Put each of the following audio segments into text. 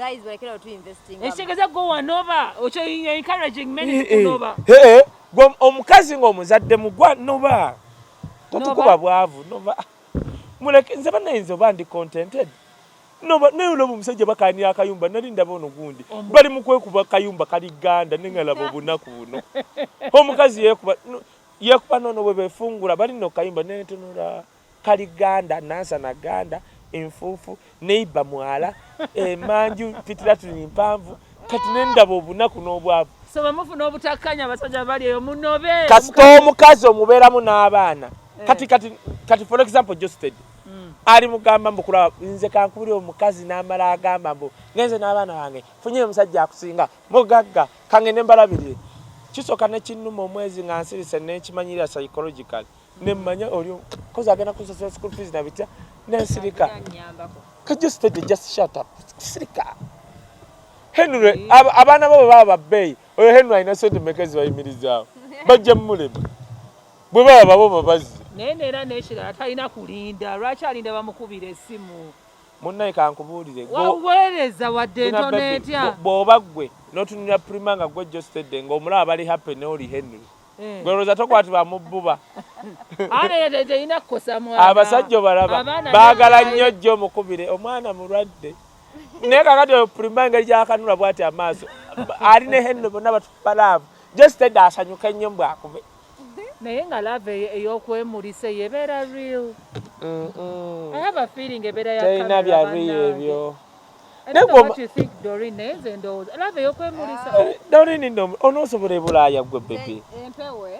guys balekera to investing eshengeza go wanova ocho encouraging men kunova gwo omukazi ng'omuzadde mugwa nova totukuba bwavu nova muleke nze banayinza oba ndi contented nova naye olaba omusajja bakaanira akayumba nali ndaba ono gundi bali mu kwekuba akayumba kali ganda nengalaba obunaku buno omukazi yekuba nono bwe befungula bali no kayumba nentunula kali ganda nansa na ganda enfuufu neiba mwala emanju pitira tuli mpanvu kati nendaba obunaku n'obwavu so bamufuna obutakanya abasajja bali eyo munobe kasita omukazi omubeeramu n'abaana kati for example Josted ali mugamba mbukula nze kankubuli omukazi n'amala agamba mbu ngenze n'abaana bange funye omusajja akusinga mugagga kangende mbalabirire kisoka nekinnuma omwezi nga nsirise nekimanyirira psychological nemmanya oli kozi agenda kusasula school fees nabitya nensirika Josted just shut up sirika Henry abaana bo baba babbeeyi oyo Henry ayina sente mekezi bayimirizaawo bajja mulema bwe baba bo babazi era n'ekirala talina kulinda lwaki alinda bamukubira essimu munnaye kankubuulire waweereza wadde entono etya bw'oba ggwe n'otunulira prima nga gwe Josted ng'omulaba bali happy n'oli Henry gwe lowooza tokwatibwa mu bbuba ate terina kukosa mwana abasajja balaba baagala nnyo jjo omukubire omwana mulwadde naye kakati oyo prima engeri gyakanula bw'ati amaaso ali ne Henry bonna batubalaavu Josted asanyuka ennyo bw'akube naye nga lave ey'okwemulisa yebeera real I have a feeling ebeera ya terina bya real ebyo what you think Doreen naye nze ndowooza lave ey'okwemulisa Doreen nno onoosobola e Bulaaya gwe bebe empewe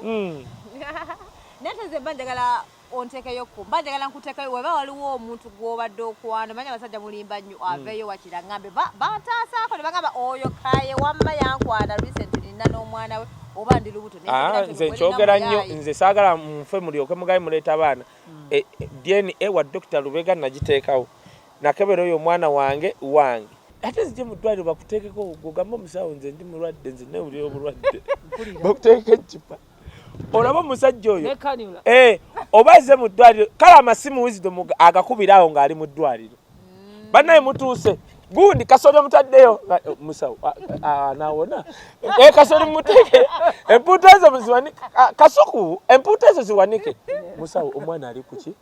nate nze banjagala onteekayo ku banjagala nkuteekayo weba waliwo omuntu gw'obadde okwana manya abasajja mulimba nnyo aveeyo wakira ngambe bataasaako ne bagamba oyo Kaye wamma yankwana recently nina n'omwana we oba ndi lubuto nze nkyogera nnyo nze saagala nfe mulyoke mugabe muleeta abaana DNA wa Dr. Lubega nagiteekawo nakebera oyo omwana wange ate nzije mu ddwaliro bakuteekeko ogamba omusawo nze ndi mulwadde nze newulira obulwadde bakuteeka eccupa olaba omusajja oyo oba azze mu ddwaliro kale amasimu wisdom agakubira awo ng'ali mu ddwaliro bannaye mutuuse gundi kasoli omutaddeyo musawo nawona kasoli muteeke empuuta ezo ziwanike kasuku empuuta ezo ziwanike musawo omwana ali kuki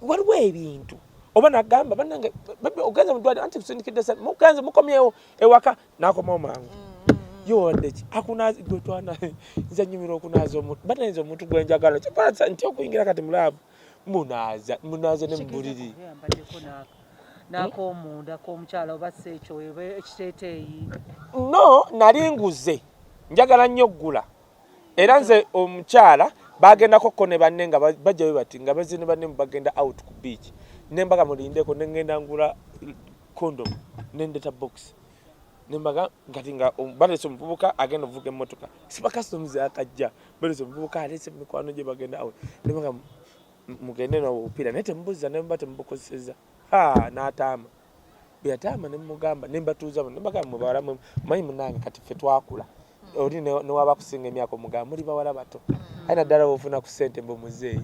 waliwo ebintu oba nagamba bannange ogenze mu ddwaliro anti kusindikidde mugenze mukomyewo ewaka nakomawo mangu yowadeki akunazi gwe twana nze nyumira okunaaza omuntu banayinza omuntu gwenjagala kipasa nti okuyingira kati mulaavu munaaze ne mubuliri n'akoomunda k'omukyala oba seekyoyo ekiteeteeyi no nali nguze njagala nnyo oggula era nze omukyala bagendako ko ne banne nga bajja we bati nga bazine banne bagenda out ku beach nembaga mulindeko nengenda ngula condom nendeta box nembaga ngati nga balese omuvubuka agenda ovuga emmotoka siba customs akajja balese omuvubuka alese mikwano gye bagenda out nembaga mugende n'obupira naye tembuuza nemba tembukozeseza n'ataama beyataama nemugamba nembatuuzamu nembagamba mubawala manyi munange kati ffe twakula oli newaba kusinga emyaka omugamba muli bawala bato aye naddala bofuna ku ssente mbe muzeeyi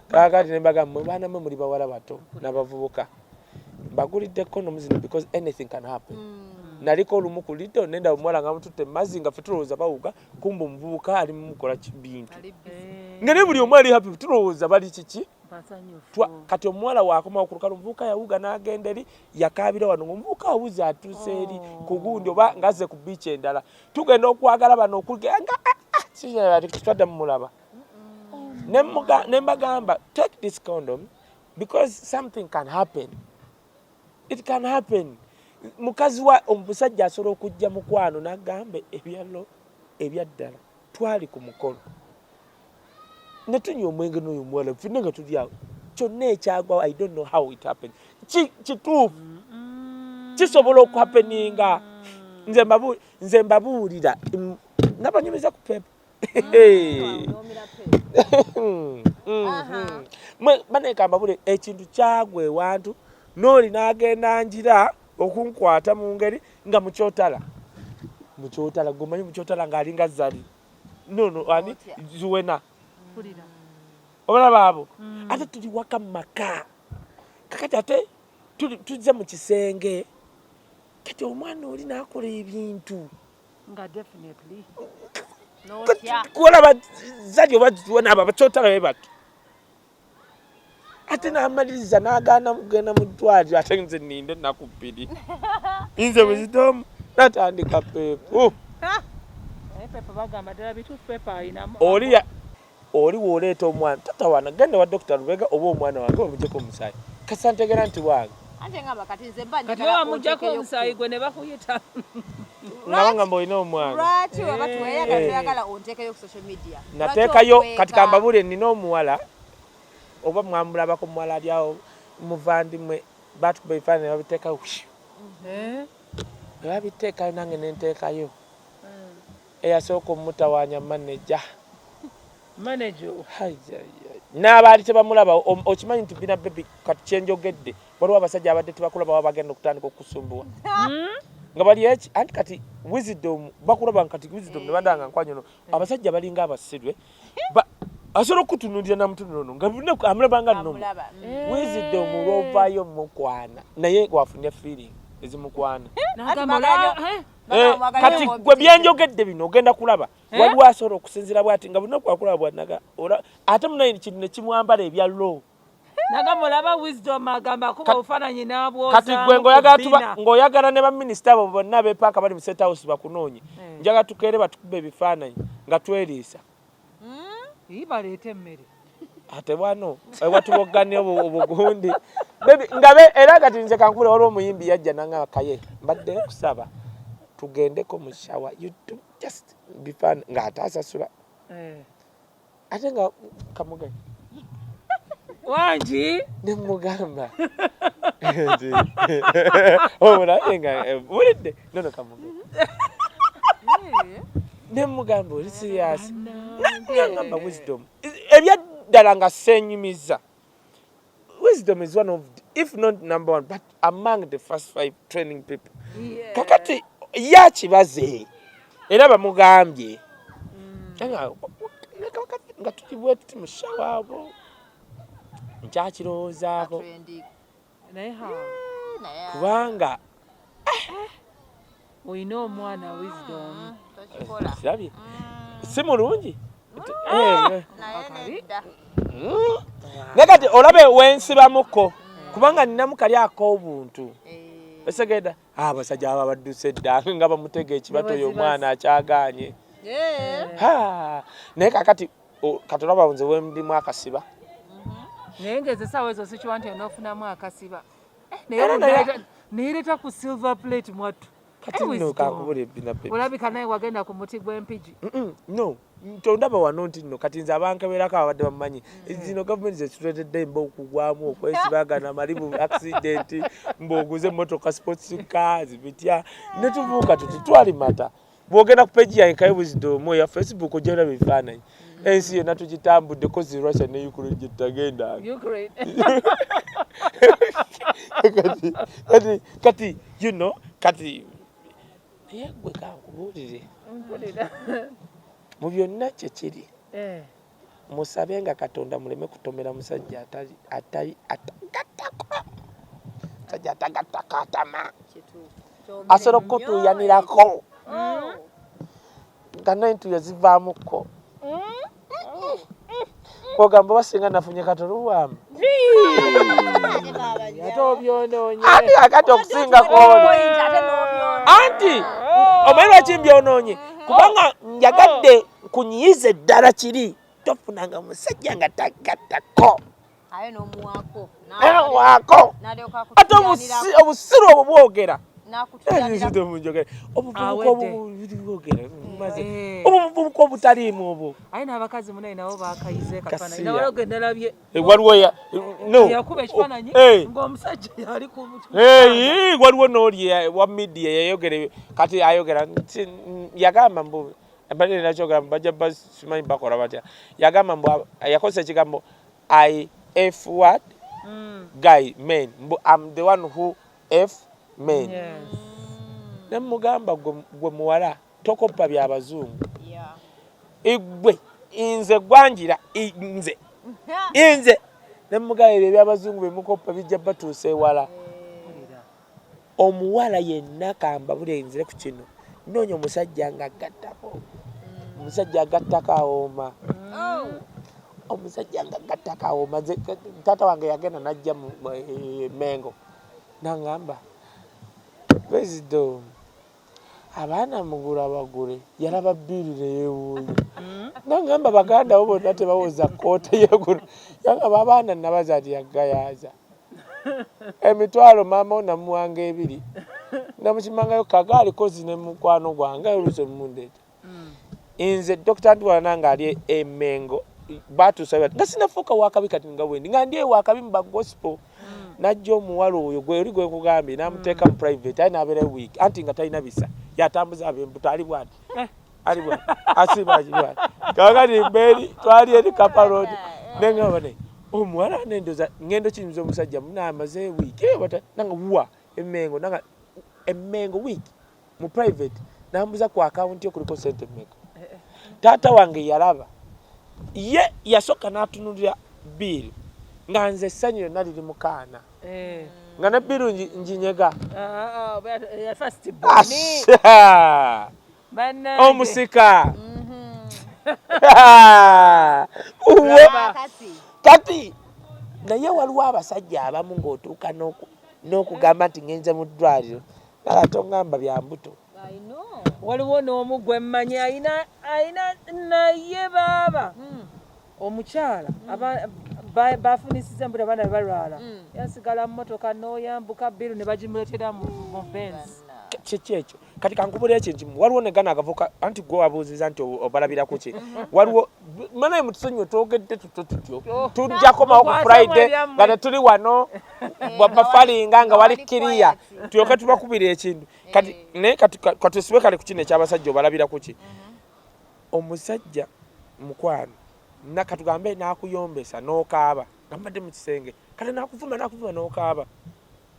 kakati nembagamba mubaana mwe muli bawala bato n'abavubuka mbagulidde condoms zino because anything can happen naliko olumu ku lido nenda omuwala nga mututte mazzi nga ffe tulowooza bawuga kumba omuvubuka ali mukola bintu nga ne buli omu ali happy tulowooza bali kiki kati omuwala wakomawo ku lukalu omuvubuka yawuga n'agenda eri yakaabira wano ng'omuvubuka awuza atuuse eri ku gundi oba ngazze ku biici endala tugenda okwagala bano okugenda tutwadde mumulaba nembagamba take this condom because something can happen. It can happen. Mukazi wa omusajja asobola okujja mukwano n'agambe ebyalo ebyaddala twali ku mukono netunywa omwenge n'oyo muwala ffe nga tuli awo kyonna ekyagwa I don't know how it happened kituufu kisobola okuhappeninga nze mbabuulira nabanyumiza ku pepa baneka mbabule ekintu kyagwa ewantu n'oli n'agenda njira okunkwata mu ngeri nga mukyotala gomanyi mukyotala ng'alinga zali nono ani zuwena obalaba abo ate tuli waka mu maka kakati ate tuzze mu kisenge kati omwana oli n'akola ebintu nga definitely kuolaba zali oba nabo abakyotala be bato ate n'amaliriza n'agaana mugenda mu ddwaliro ate nze nninde ennaku bbiri nze wisdom natandika peepu pepa bagamba ddala bituufu pepa ayinamu oli w'oleeta omwana tatawaana genda wa dokita Lubega oba omwana wange bamuggyeko omusaayi kasa ntegera nti wange kati bamugyako omusaayi gwe ne bakuyita nabanga mboolina omwana lwaki waba toyagala onteekayo ku social media nateekayo kati kambabule nina omuwala oba mwamulabako muwala alyawo muvandimwe batukuba ebifaananyi ne babiteekayo ne babiteekayo nange nenteekayo eyasooka omutawaanya maneja n'abaali tebamulaba okimanyi nti bina bebi kati kyenjogedde waliwo abasajja abadde tebakulaba wa bagenda okutandika okusumbuwa nga bali eki anti kati wisdom bakulaba kati wisdom ne bandanga nkwanyono abasajja balinga abasirwe asobola okutunuulira namutunuuno nga amulabanga nnomu wisdom lwovaayo mukwana naye wafunye feeling ezimukwana kati gwe byenjogedde bino ogenda kulaba waliwo asobola okusinzira bwati nga bunaku akulaba bwanaga ate munaye kintu ne kimwambala ebya low nagamulaba wisdom agamba kuba obufaananyi n'abwoza kati gwe ng'oyagala ne baminisita abo bonna abeepaaka bali mu State House bakunoonye njaga tukeere batukuba ebifaananyi nga tweriisa baleeta emmere ate bwano ewatuboganye obugundi era kati nze kankule waliwo omuyimbi yajja nanga Kaye mbadde kusaba tugendeko mu shawa just bifaana ng'ate asasula ate nga kamuganye wangi nemugamba obulabe nga bulidde nono kamuganye nemugamba oli serious yangamba wisdom ebyaddala nga senyumiza wisdom is one of if not number one but among the first 5 training people kakati yakibaze era bamugambye nga tulibwe tuti mu shawa abo nkyakirowoozaako kubanga olina omwana wisdom kirabye si mulungi naye kati olabe wensibamuko kubanga ninamu kali ak'obuntu esegeda abasajja aba badduse edda nga bamutega ekibato oyo omwana akyagaanye naye kakati katolaba nze wendimu akasiba naye ng'ezesaawa ezo sikiwa nti onoofunamu akasiba neyereeta ku silver plate mwattu kati nno kankubula ebina pe olabika naye wagenda ku muti gw'empigi no tondaba wano nti nno kati nze abankeberako abadde bamumanyi zino gavumenti zetuletedde mba okugwamu okwesibagana malibu accident mbaoguze emmotoka sports cars bitya ne tuvuuka tutitwali mata bwogenda ku peji yange Kaye Wisdom ya Facebook ojjala bifaananyi ensi yonna tugitambuddeko zi Russia ne Ukraine gye tutagendanga kati you know kati yegwe kankubuulire mu byonna kyekiri musabe nga Katonda muleme kutomera musajja atali atagattako musajja atagattako atama asobola okutuuyanirako nga naintu yazivaamuko ogamba basinga nafunye katolo wamu ate obyonoonye ati akati okusingako anti omanyi lwaki mbyonoonye kubanga njagadde kunyiyiza eddala kiri tofunanga musajja nga tagattako waako ate obusiru obwo bwogera obuvubuka obutaliimu obwo aye n'abakazi munaye nabo bakayize kafaananyi nawala ogenda labye waliwo yakuba ekifaananyi ng'omusajja yali ku waliwo n'oli wa midiya yayogera kati ayogera yagamba mbu mbadde nakyogera bajja basimanyi bakola batya yagamba mbu yakozesa ekigambo I F word guy men mbu I'm the one who F men nemugamba gwe muwala tokoppa by'abazungu igwe inze gwanjira inze nemugamba eby'abazungu bemukoppa bijja batuusa ewala omuwala yenna kamba bulenzire ku kino noonya omusajja nga agattako omusajja agattako awooma omusajja nga agattako awooma taata wange yagenda najja Mengo nangamba President abaana mugula bagule yalaba bbiri neyeewuuyo nangamba baganda bo bonna tebawoza kkoota yegulu yangamba abaana nabaza ati yaggayaaza emitwalo maama onamuwanga ebiri namukimangayo kagaali kozi ne mukwano gwange oluuso mundeeta nze Dr. Ndwala nga ali Mengo batuusaba nga sinafuuka wakabi kati nga bwendi nga ndi wakabi mu gospel najja omuwala oyo gwe oli gwe kugambye n'amuteeka mu private ayi n'abeera week anti nga talina bisa yatambuza ab'embuto ali bwati ali bwati asibaji bwati kakati mberi twali eri kapalodi nengamba ne omuwala nendoza ngendo kiyinza omusajja munaamaze week bata nanga wa Mengo nanga Mengo week mu private nambuza ku account yo kuliko sente mmeka taata wange yalaba ye yasooka n'atunulira bill nga nze essanyu lyonna liri mu kaana nga ne bill njinyega omusika kati naye waliwo abasajja abamu ng'otuuka n'okugamba nti ngenze mu ddwaliro nala tongamba bya mbuto waliwo n'omu gwe mmanyi ayina naye baaba omukyala bafunisiza mbuto abaana bebalwala yasigala mu motoka n'oyambuka biru ne bagimuletera mu Benz kiki ekyo kati kankubulira ekintu waliwo negana akavuka anti gwe wabuuziza nti obalabirako ki waliwo manaye mutusonyiwe twogedde tutyo tujjako mawo ku Friday nga tetuli wano bafalinga nga wali kiriya tulyoke tubakubira ekintu kati naye katusibe kale ku kino ekyabasajja obalabirako ki omusajja mukwano nakatugambe nakuyombesa n'okaaba nga mbadde mu kisenge kale nakuvuma n'okaaba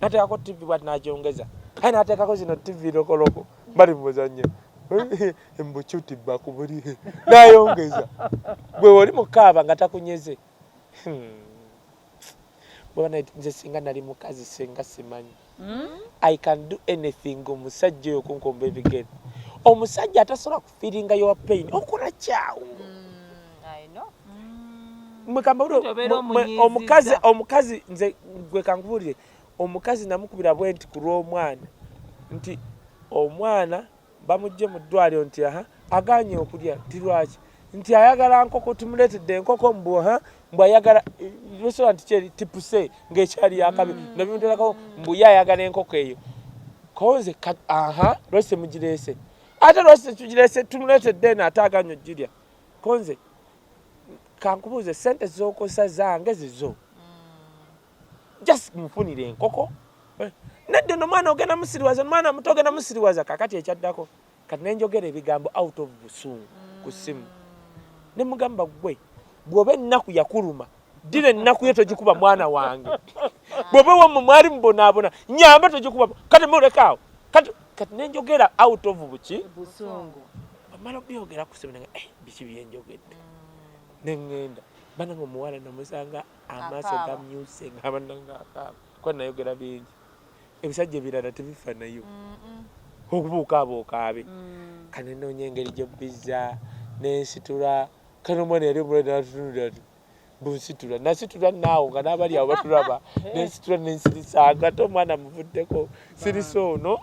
nateekako TV bwati n'agyongeza kale nateekako zino TV lokoloko bali muzannya embucuti bakubuli n'ayongeza bwe oli mukaaba nga takunyeze bwana nze singa nali mukazi singa simanyi I can do anything omusajja oyo kunkomba ebigere omusajja atasobola kufiringa your pain okola kyawo omukazi nze gwe kankubulire omukazi namukubira bwenti ku lw'omwana nti omwana bamugye mu ddwaliro nti aganye okulya tirwaki nti ayagala nkoko tumuleetedde enkoko mbu ayagala restaurant kyeri tipuse ng'ekyali yakabi nabimuterako mbu ye ayagala enkoko eyo konze lwese mugireese ate lwese tugireese tumuleetedde eno ate aganye ogirya konze kankubuuze sente z'okozesa zange zizo just mufunire enkoko nedde nomwana ogenda musiriwaza nomwana muto ogenda musiriwaza kakati ekyaddako kati nenjogera ebigambo out of busungu ku ssimu ne mugamba gwe bw'oba ennaku yakuluma ddira ennaku yo togikuba mwana wange bw'oba wamwe mwali mubonaabona nyamba togikuba kati mulekaawo kati nenjogera out of busungu amala obyogera ku ssimu biki byenjogedde nengenda bananga omuwala namusanga amaaso gamyuse ngabananga akaaba kwa nayogera bingi ebisajja ebirala tebifa nayo okubuukaabukaabe kane noonya engeri gyobbiza nensitula kane omwana yali omulwadde natutunulira ti bunsitula nasitula naawo nga n'abali awo batulaba nensitula nensirisanga ate omwana muvuddeko sirisa ono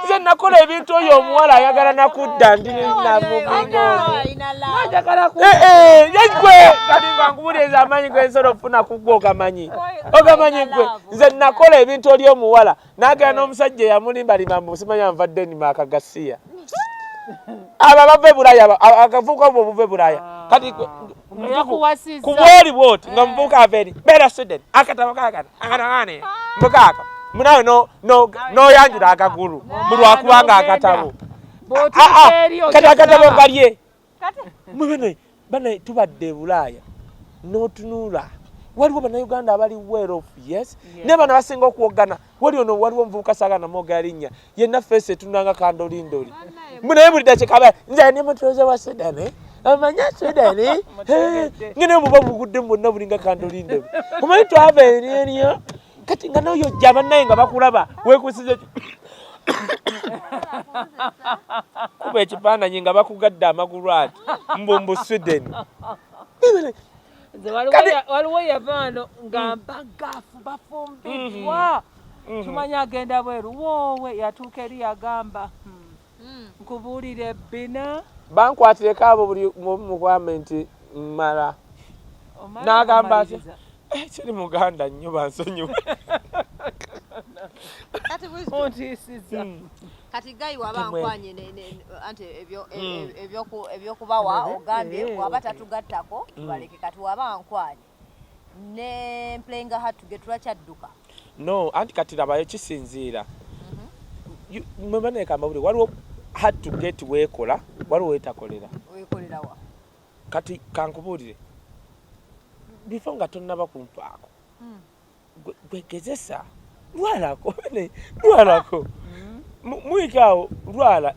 nze nakola ebintu oyo omuwala ayagala nakudda ndi yegwe kati nga nkubuliriza amanyi gwensobola okufuna kugwe ogamanyi gwe nze nakola ebintu oli omuwala nagenda n'omusajja eyamulimbalima mbu simanya nvadde nima akagasiya abo bava ebulaya akavuuka bwe obuva ebulaya kati ku bwoli bwoti nga muvuuka ava eri beera student akatabo kakane mbukaaka munawe noyanjula akagulu mulwakubanga akatabo kati akatabo kalye bane tubadde ebulaaya n'otunula waliwo bannayuganda abali well off yes ne bano basinga okuwogana wali ono waliwo omuvubuka saagala namwogera linnya yenna feesi etunanga kandolindoli munaye buli dakika nze ne mutuuze wa Sudan amanya Sudan ngene muba mugudde bonna bulinga kandolindoli omanyi twava eriyo kati nga n'oyo ojja bannaye nga bakulaba weekusize kuba ekifaananyi nga bakugadde amagulu ati mbumbu Sweden. Waliwo yavaano nga mbagaafu bafumbiddwa tumanya agenda bweru woowe yatuuka eri yagamba nkubuulire ebbina bankwatireko abo buli mukwame nti mmala n'agamba ati kiri muganda nnyo bansonyiwe ontiisiza kati gayi waba nkwanye anti ebyokubawa ogambye waba tatugattako tubaleke kati waba nkwanye ne mplenga hatuge tulakyadduka no anti kati labayo kisinziira mweba nekamba buli waliwo had to get weekola waliwo wetakolera weekolerawa kati kankubuulire bifo nga tonnaba kumpaako gwegezesa lwalako muyikaawo lwala